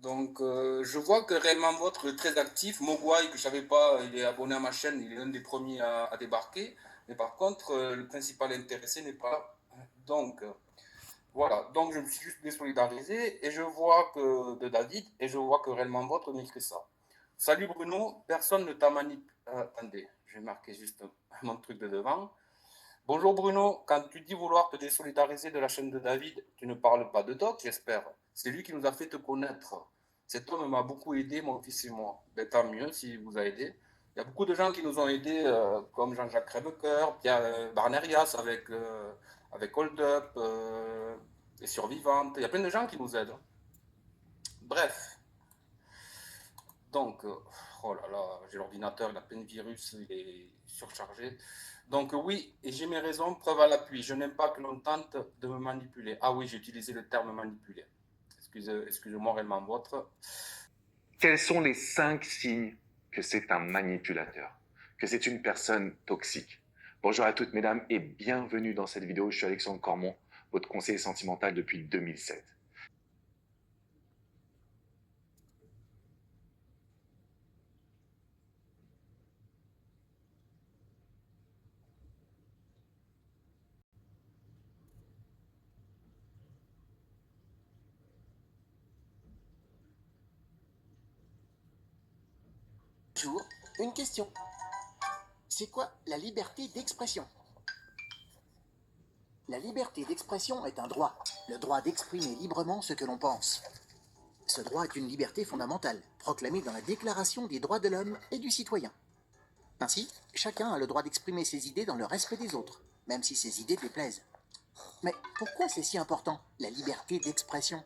Donc, je vois que réellement votre est très actif. Mogwai, que je savais pas, il est abonné à ma chaîne, il est l'un des premiers à débarquer. Mais par contre, le principal intéressé n'est pas là. Donc, voilà. Donc, je me suis juste désolidarisé et je vois que de David et je vois que réellement votre n'écrit ça. Salut Bruno, personne ne t'a manipulé. Attendez, je vais marquer juste mon truc de devant. Bonjour Bruno, quand tu dis vouloir te désolidariser de la chaîne de David, tu ne parles pas de Doc, j'espère. C'est lui qui nous a fait te connaître. Cet homme m'a beaucoup aidé, mon fils et moi. Ben, tant mieux s'il vous a aidé. Il y a beaucoup de gens qui nous ont aidés, comme Jean-Jacques Crèvecoeur, Pierre Barnerias avec Hold Up, Les Survivantes. Il y a plein de gens qui nous aident. Bref, donc, oh là là, j'ai l'ordinateur, il a plein de virus, il est surchargé. Donc oui, et j'ai mes raisons, preuve à l'appui. Je n'aime pas que l'on tente de me manipuler. Ah oui, j'ai utilisé le terme manipuler. Excusez-moi réellement votre. Quels sont les 5 signes que c'est un manipulateur, que c'est une personne toxique? Bonjour à toutes mesdames et bienvenue dans cette vidéo. Je suis Alexandre Cormon, votre conseiller sentimental depuis 2007. Bonjour, une question. C'est quoi la liberté d'expression? La liberté d'expression est un droit, le droit d'exprimer librement ce que l'on pense. Ce droit est une liberté fondamentale, proclamée dans la Déclaration des droits de l'homme et du citoyen. Ainsi, chacun a le droit d'exprimer ses idées dans le respect des autres, même si ces idées déplaisent. Mais pourquoi c'est si important, la liberté d'expression?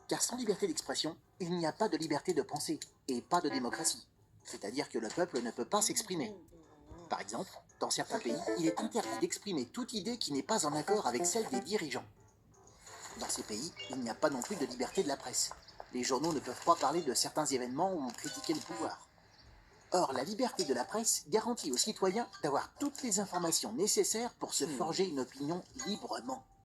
Car sans liberté d'expression, il n'y a pas de liberté de penser et pas de démocratie. C'est-à-dire que le peuple ne peut pas s'exprimer. Par exemple, dans certains pays, il est interdit d'exprimer toute idée qui n'est pas en accord avec celle des dirigeants. Dans ces pays, il n'y a pas non plus de liberté de la presse. Les journaux ne peuvent pas parler de certains événements ou critiquer le pouvoir. Or, la liberté de la presse garantit aux citoyens d'avoir toutes les informations nécessaires pour se forger une opinion librement.